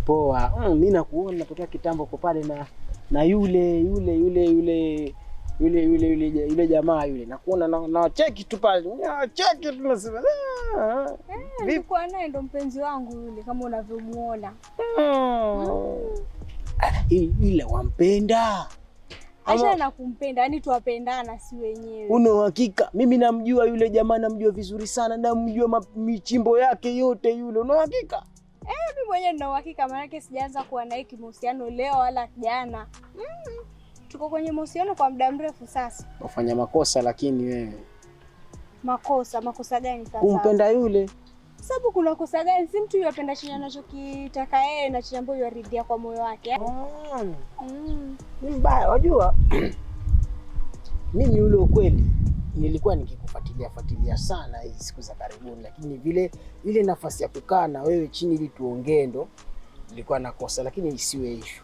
Poa. Mimi nakuona natokea kitambo kwa pale na yule jamaa yule. Nakuona na cheki tu pale. Cheki tu nasema. Nilikuwa naye ndo mpenzi wangu yule kama unavyomuona. Ile wampenda. Acha na kumpenda, yani tuwapendana si wenyewe. Una uhakika? Mimi namjua yule jamaa, namjua vizuri sana, namjua michimbo yake yote yule. Una uhakika? Mimi mwenyewe nina uhakika, maana yake sijaanza kuwa naye kimahusiano leo wala jana. Tuko kwenye mahusiano kwa muda mrefu sasa. Ufanya makosa lakini wewe. Makosa gani sasa? Kumpenda yule. Sababu kuna kosa gani? Si mtu yupenda chenye anachokitaka yeye na chenye ambacho yaridhia kwa moyo wake. Ni mbaya, wajua. Mimi yule ukweli nilikuwa nikikufuatilia sana hizi siku za karibuni, lakini vile ile nafasi ya kukaa na wewe chini ili tuongee ndo nilikuwa nakosa, lakini isiwe issue.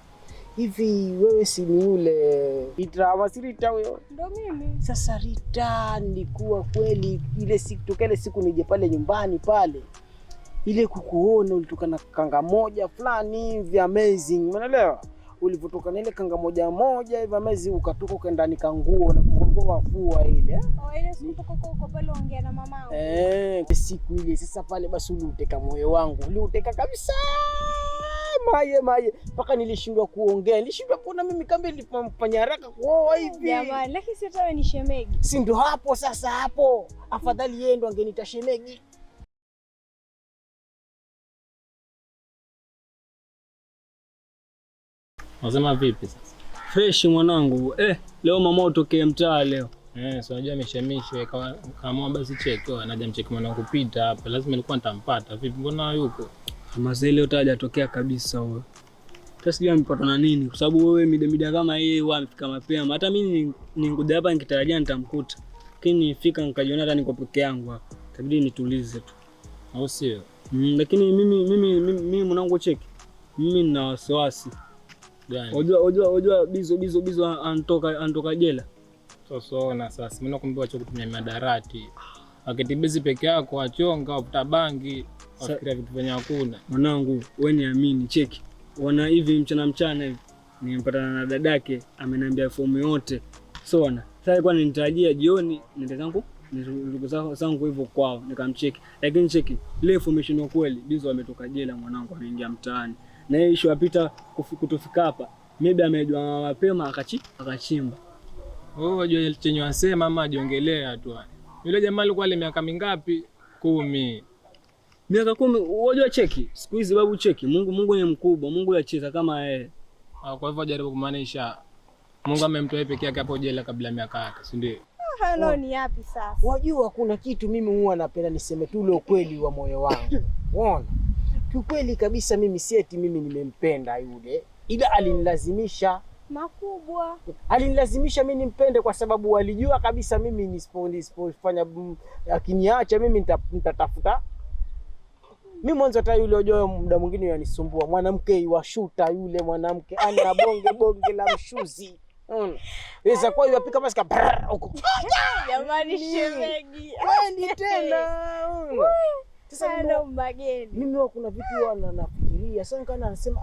Hivi wewe si ni yule Rita huyo? Ndo mimi. Sasa Rita, nilikuwa kweli ile siku tokele siku nije pale nyumbani pale. Ile kukuona ulitoka na kanga moja fulani hivi amazing, umeelewa? Ulivotoka na ile kanga moja hivi amazing, ukatoka ukaenda nikanguo na kuongoa wafua ile. Ile siku uko pale ongea na mamangu. Siku ile sasa pale basi uliuteka moyo wangu. Uliuteka kabisa. Maye mpaka nilishindwa kuongea. Nilishindwa kuona mimi kama nilifanya haraka kuoa hivi. Jamani, lakini si hata wewe ni shemegi. Si ndo hapo sasa hapo. Afadhali yeye ndo angeniita shemegi. Unasema vipi sasa? Fresh mwanangu. Leo mama utokee mtaa leo. So unajua mishemisho kama basi cheki anaja mcheki mwanangu kupita hapa. Lazima nilikuwa nitampata. Vipi mbona yuko? Kama zile leo hajatokea kabisa wewe. Sasa sijui amepatwa na nini kwa sababu wewe mida kama yeye huwa amefika mapema. Hata mimi ningoja hapa nikitarajia nitamkuta. Lakini nifika nikajiona hata niko peke yangu hapa. Itabidi nitulize tu. Au sio? Lakini mimi mwanangu cheki. Mimi nina wasiwasi. Gani? Unajua bizo antoka jela. Sasa sasa mimi nakwambia acha kutumia madarati. Akitibezi peke yako achonga ufuta bangi, afikiria vitu vyenye hakuna. Mwanangu, wewe niamini cheki. Wana hivi mchana hivi nimepatana na dadake ameniambia fomu yote. Sasa alikuwa ananitarajia jioni nende zangu hivyo kwao nikamcheki. Lakini cheki, ile information kweli bizo ametoka jela mwanangu ameingia mtaani. Na yeye issue apita kutofika hapa. Maybe amejua mapema akachimba. Unajua chenye wasema mama ajiongelea tu. Yule jamaa alikuwa ile miaka mingapi? 10. Miaka 10. Unajua cheki. Siku hizi babu cheki. Mungu ni mkubwa. Mungu yacheza kama yeye. Kwa hivyo jaribu kumaanisha Mungu amemtoa yeye peke yake hapo jela kabla ya miaka yake, si ndio? Hayo ni yapi sasa? Wajua kuna kitu mimi huwa napenda niseme tu ule ukweli wa moyo wangu. Unaona? Kiukweli kabisa mimi si eti mimi nimempenda yule. Ila alinilazimisha makubwa. Alinilazimisha mimi nimpende kwa sababu alijua kabisa mimi nisipofanya akiniacha mimi nitatafuta. Mimi mwanzo hata yule unajua muda mwingine yanisumbua. Mwanamke iwashuta yule mwanamke ana bonge la mshuzi. Weza kwa hiyo apika basi huko. Jamani shemegi. Wewe tena. Sasa ndo mageni. Mimi huwa kuna vitu nafikiria. Sasa kana anasema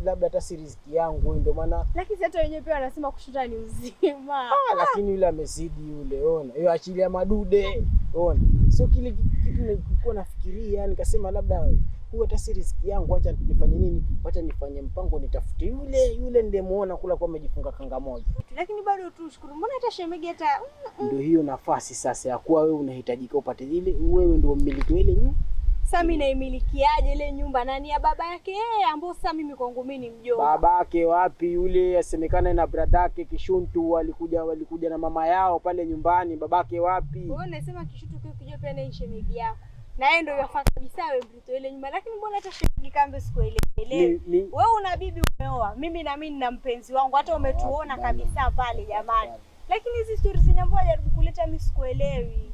labda hata si riziki yangu ndio maana. Lakini hata wenyewe pia wanasema kushuta ni uzima. Lakini yule amezidi yule, ona. Hiyo achilia madude, ona. Sio kile kitu nilikuwa nafikiria, nikasema labda huwa hata si riziki yangu, acha nifanye nini? Acha nifanye mpango nitafute yule ndiyemuona kula kwa amejifunga kanga moja. Lakini bado tushukuru. Mbona hata shemegi hata ndio hiyo nafasi sasa ya kuwa wewe unahitajika upate ile, wewe ndio mmiliki ile nyumba. Sasa mimi naimilikiaje ile nyumba? Nani ya baba yake yeye ambao sasa mimi kwangu mimi ni mjomba. Babake wapi yule asemekana na bradake Kishuntu walikuja na mama yao pale nyumbani, babake wapi? Wewe unasema Kishuntu kija pia na shemegi yako. Na yeye ndio yafaa kabisa wewe mtoto ile nyumba, lakini mbona hata shemegi kambe sikuelewi. Wewe una bibi umeoa, mimi na mimi nina mpenzi wangu, hata umetuona kabisa pale jamani. Lakini hizi stories zinamboa jaribu kuleta mimi sikuelewi.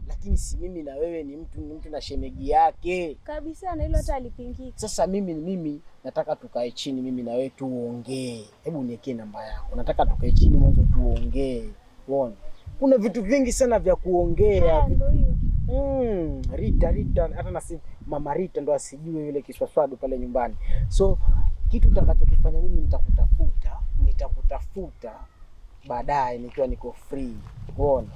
Lakini si mimi na wewe ni mtu na shemegi yake. Kabisa na hilo hata alipingika. Sasa mimi nataka tukae chini mimi na wewe tuongee. Hebu niwekee namba yako. Nataka tukae chini mwanzo tuongee. Uone. Kuna vitu vingi sana vya kuongea. Ndio hiyo. Rita hata na si Mama Rita ndo asijue yule kiswaswadu pale nyumbani. So kitu utakachokifanya mimi nitakutafuta baadaye nikiwa niko free. Unaona?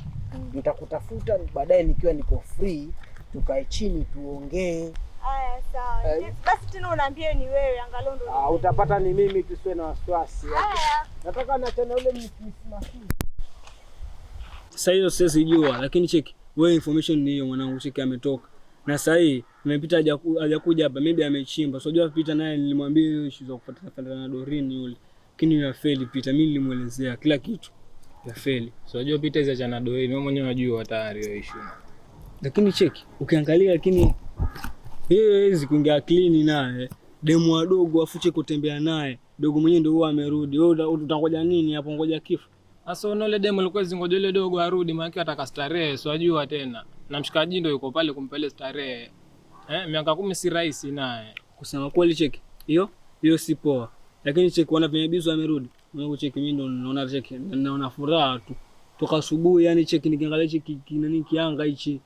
Nitakutafuta baadaye nikiwa niko free, tukae chini tuongee. Haya sawa. Basi tena unaambia ni wewe angalau ndo. Utapata ni mimi, tusiwe na wasiwasi. Haya. Nataka na tena ule msimamizi. Sasa hiyo siwezi jua, lakini cheki wewe information ni hiyo mwanangu, cheki ametoka. Na sasa hii nimepita hajakuja hapa, maybe amechimba. So jua Peter naye nilimwambia hiyo issue za kufuata na Doreen yule. Lakini ya fail Peter, mimi nilimuelezea kila kitu. Ya fail. So jua Peter hizo cha na Doreen, wewe mwenyewe unajua tayari hiyo issue. Lakini cheki ukiangalia, lakini hiyo hizi kuingia clean naye demu wadogo afuche kutembea naye. Dogo mwenyewe ndio huwa amerudi. Wewe utangoja nini hapo? Ngoja kifo. Sasa unaona demo alikuwa zingoja ile dogo arudi, maana ataka starehe, so ajua tena. Na mshikaji ndio yuko pale kumpelea starehe. Miaka 10 si rahisi naye. Kusema kweli cheki. Hiyo si poa. Lakini cheki wana venye bizo amerudi. Mwanangu cheki mimi ndo naona cheki naona furaha tu. Toka asubuhi yani cheki nikiangalia cheki nani kianga hichi.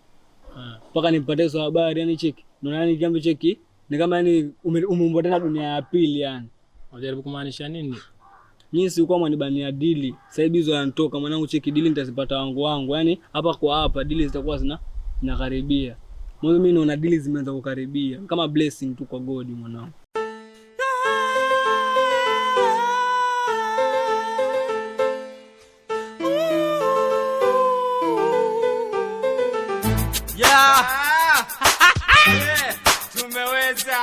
Mpaka nipate hizo habari yani cheki. Naona yani kiambe cheki ni kama yani umembo tena dunia ya pili yani. Unajaribu kumaanisha nini? Mimi si kwa mwanibania dili. Sasa hivi hizo yanatoka mwanangu cheki dili nitazipata wangu. Yaani hapa kwa hapa dili zitakuwa zinakaribia. Mwanzo mimi naona dili zimeanza kukaribia. Kama blessing tu kwa God mwanangu. Tumeweza.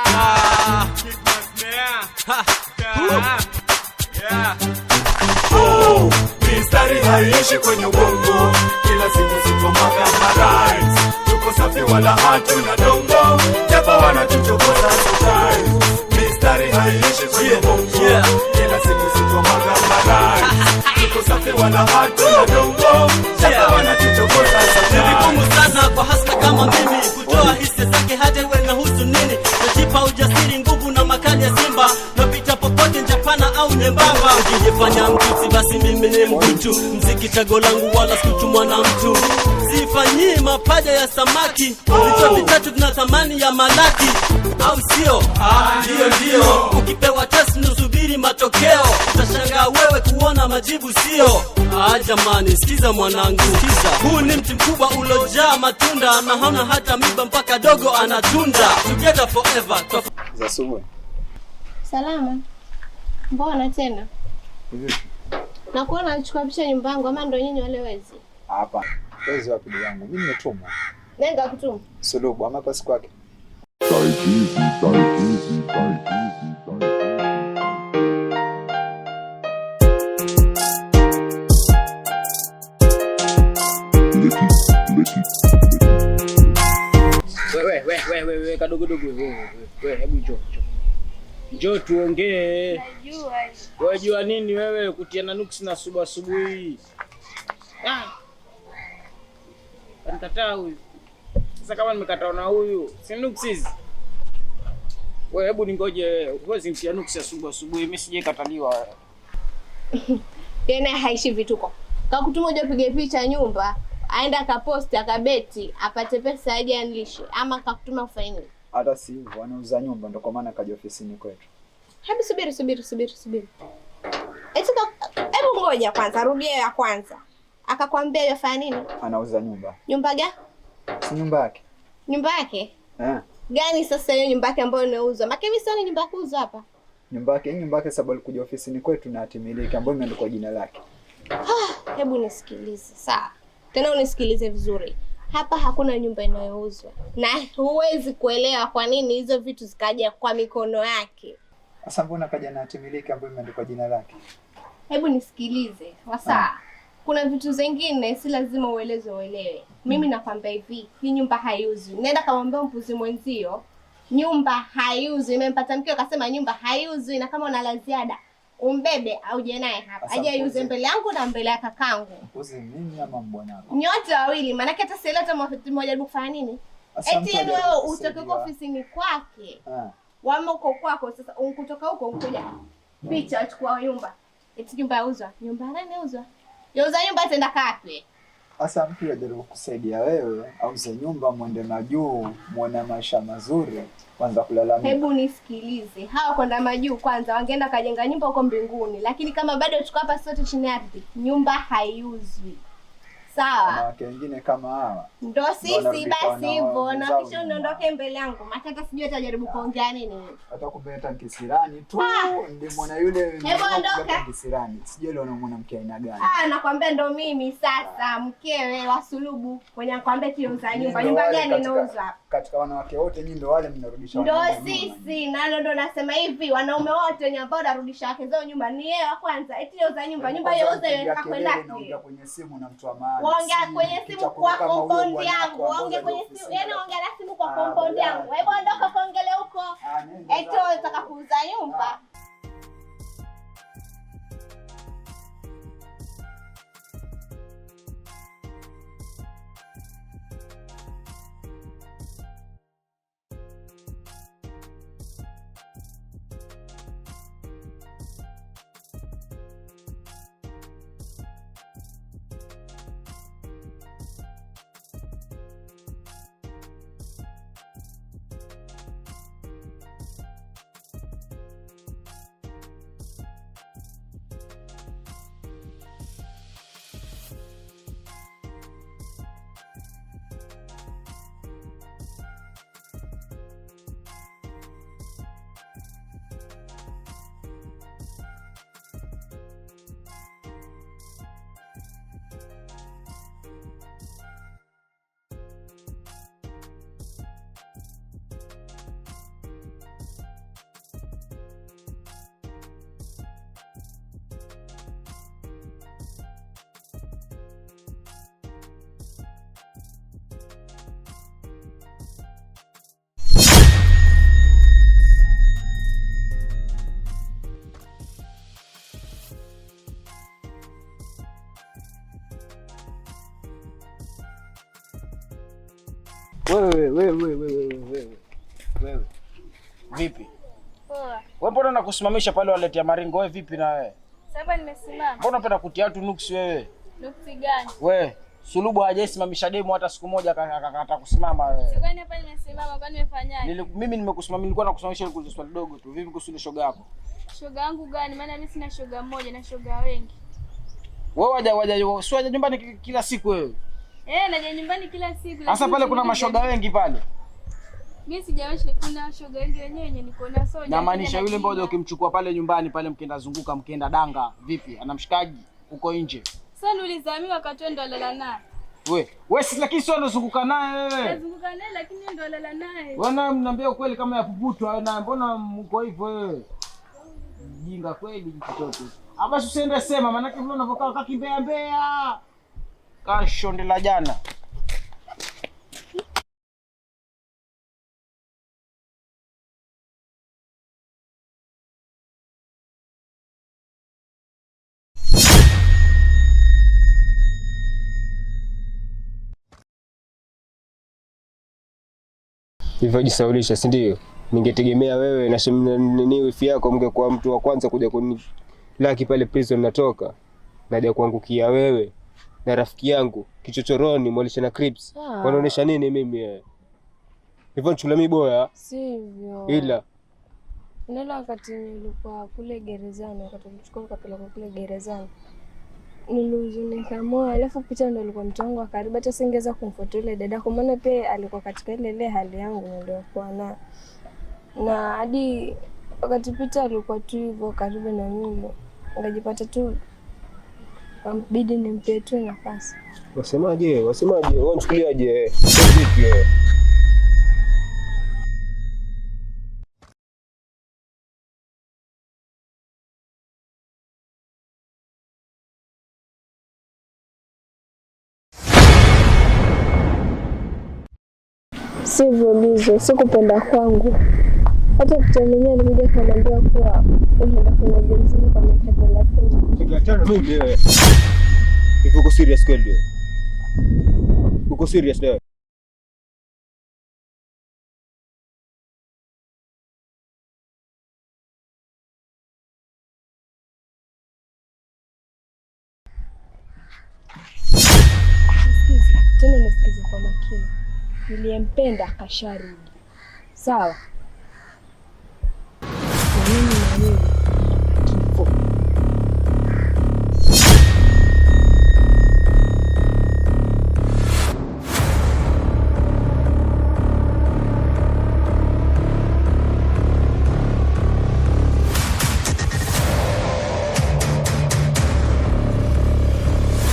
Mistari haiishi kwenye ubongo, kila siku sitomwaga marais. Tuko safi wala hatuna dongo, japo wanatuchokoza sometimes. Mistari haiishi kwenye ubongo, kila siku sitomwaga marais. Tuko safi wala hatuna dongo, japo wanatuchokoza sometimes. Vigumu sana kwa hasa kama mimi kutoa hisia zake hata iwe inahusu nini. Najipa ujasiri, nguvu na makali ya simba. Napita popote njapana au nyembamba. Ukijifanya mtusi basi mimi ni mkutu. Mziki chago langu wala sikutumwa na mtu. Sifanyii mapaja ya samaki. Vichwa vitatu vina thamani ya malaki. Au sio? Ndio. Ukipewa test nusubiri matokeo. Utashangaa wewe kuona majibu sio. Jamani sikiza mwanangu, sikiza. Huu ni mti mkubwa ulojaa matunda na hauna hata miba mpaka dogo anatunda. Together forever. Za subuhi. Salama. Mbona tena? Nakuona unachukua picha nyumba yangu ama ndo nyinyi wale wezi? Hapa. Wezi wapi ndugu yangu? Mimi nimetumwa. Nenga kutuma. Sulubu ama pasi kwake. Wewe kadogo wewe hebu njoo tuongee. Najua. Wewe jua nini wewe kutiana nuksi na asubuhi? Kanikataa huyu. Sasa kama nimekataa na huyu, si nuksi hizi. Wewe hebu ningoje, wewe simtia nuksi asubuhi, mimi sije kataliwa. Tena haishi vituko. Kakutuma uje upige picha nyumba, aenda akaposti akabeti, apate pesa aje anlishe ama kakutuma kufanya nini? Hata si hivyo, anauza nyumba ndio kwa maana kaja ofisini kwetu. Hebu subiri. Hebu ngoja kwanza, rudia ya kwanza. Akakwambia yafanya nini? Anauza nyumba. Nyumba gani? Si nyumba yake. Nyumba yake? Gani sasa hiyo nyumba yake ambayo inauzwa? Maana mimi sioni nyumba kuuza hapa. Nyumba yake sababu alikuja ofisini kwetu na hatimiliki ambayo imeandikwa jina lake. Hebu nisikilize. Sawa. Tena unisikilize vizuri. Hapa hakuna nyumba inayouzwa. Na huwezi kuelewa kwa nini hizo vitu zikaja kwa mikono yake. Sasa mbona kaja na hatimiliki ambayo imeandikwa jina lake? Hebu nisikilize. Sawa. Kuna vitu zingine si lazima uelewe. Mimi nakwambia hivi, hii nyumba haiuzwi. Nenda kamwambia mpuzi mwenzio, nyumba haiuzwi. Nimempata mkeo akasema nyumba haiuzwi, na kama una la ziada umbebe au je naye hapa. Aje yuze mbele yangu na mbele ya kakangu. Mpuzi mimi ama mbwana wako? Nyote wawili, maana hata seleta mmoja kufanya nini? Eti wewe utoke kwa ofisini kwake. Wama uko kwako sasa unkutoka huko unkuja. Picha achukua nyumba. Eti nyumba yauzwa. Nyumba nani yauzwa? Yauza nyumba tenda kapi. Sasa mtu ajaribu kusaidia wewe auze nyumba, mwende majuu, muone maisha mazuri, kwanza kulalamika. Hebu nisikilize. Hawa kwenda majuu kwanza wangeenda kajenga nyumba huko mbinguni, lakini kama bado tuko hapa sote chini ya ardhi, nyumba haiuzwi. Sawa? Na wake wengine kama hawa. Ndo sisi basi hivyo, na kisha unaondoke mbele yangu. Matata sijui atajaribu kuongea nini. Atakupeleka kisirani tu, ndimwona yule ondoka kisirani. Sijui leo unamwona mke aina gani. Nakwambia ndo mimi sasa mkewe wa Sulubu kwenye nakwambia kiuza nyumba. Nyumba gani inauzwa? Katika wanawake wote nyinyi ndo wale mnarudisha ndo sisi, na ndo nasema hivi, wanaume wote wenye ambao narudisha wake zao nyumba ni yeye wa kwanza. Eti yauza nyumba hiyo uze kwenda kwenye simu na mtu wa maana. Ongea kwenye simu kwa compound yangu. Ongea kwenye simu, yaani ongea na simu kwa compound yangu. Hebu ondoka kaongelea huko. Eti unataka kuuza nyumba. Wewe. Vipi? Poa. Wewe mbona nakusimamisha pale waletea maringo wewe vipi na wewe? Sasa nimesimama. Mbona unapenda kutia watu nuksi wewe? Nuksi gani? Wewe, Sulubu hajaisimamisha demo hata siku moja akakata kusimama wewe. Sio kwani hapa nimesimama, kwani nimefanyaje? Mimi nimekusimamisha, nilikuwa nakusimamisha ili kuuliza swali dogo tu. Vipi kuhusu shoga yako? Shoga yangu gani? Maana mimi sina shoga mmoja na shoga wengi. Wewe waja nyumbani kila siku wewe. Naja nyumbani kila siku. Sasa pale kuna mashoga wengi pale. Mimi sijawahi kuna shoga wengi wenyewe niko na soja. Na maanisha yule mmoja ukimchukua pale nyumbani pale mkienda zunguka mkienda danga vipi? Ana mshikaji huko nje. Sasa nilizamia wakati ndo alala naye. Wewe si lakini sio unazunguka naye wewe. Nazunguka naye lakini ndo alala naye. Wewe mnaambia ukweli kama ya puputwa na mbona mko hivyo wewe? Jinga kweli mtoto. Basi usiende sema maana vile unavokaa kakimbea mbea. Kashonde la jana. Hivyo jisaulisha, si ndio? Ningetegemea wewe na nini wifi yako mngekuwa mtu wa kwanza kuja kunilaki pale prison natoka. Naja kuangukia wewe na rafiki yangu kichochoroni mwalisha na clips. Wanaonesha nini mimi wewe? Hivyo chula miboya? Sivyo. Ila nila wakati nilikuwa kule gerezani, wakati nilichukua kapeleka kule gerezani. Nilihuzunika moyo, alafu Peter ndo alikuwa mtu wangu wa karibu, hata singeweza kumfuata yule dada kwa maana pia alikuwa katika ile hali yangu niliokuwa na hadi wakati Peter alikuwa tu hivyo karibu na mimi, ngajipata tu bidi nimpe tu nafasi. Wasemaje? Wewe unchukuliaje? Vipi wewe? Sivyo Lizo, sikupenda kwangu. Hata Peter mwenyewe alikuja kuniambia kuwa unaenda kwenye gerezani kwa miaka 30. Sikatana mimi wewe. Hivi uko serious kweli wewe? Uko serious wewe? Basi tena nisikize kwa makini, niliyempenda kasharudi, sawa? Na mimi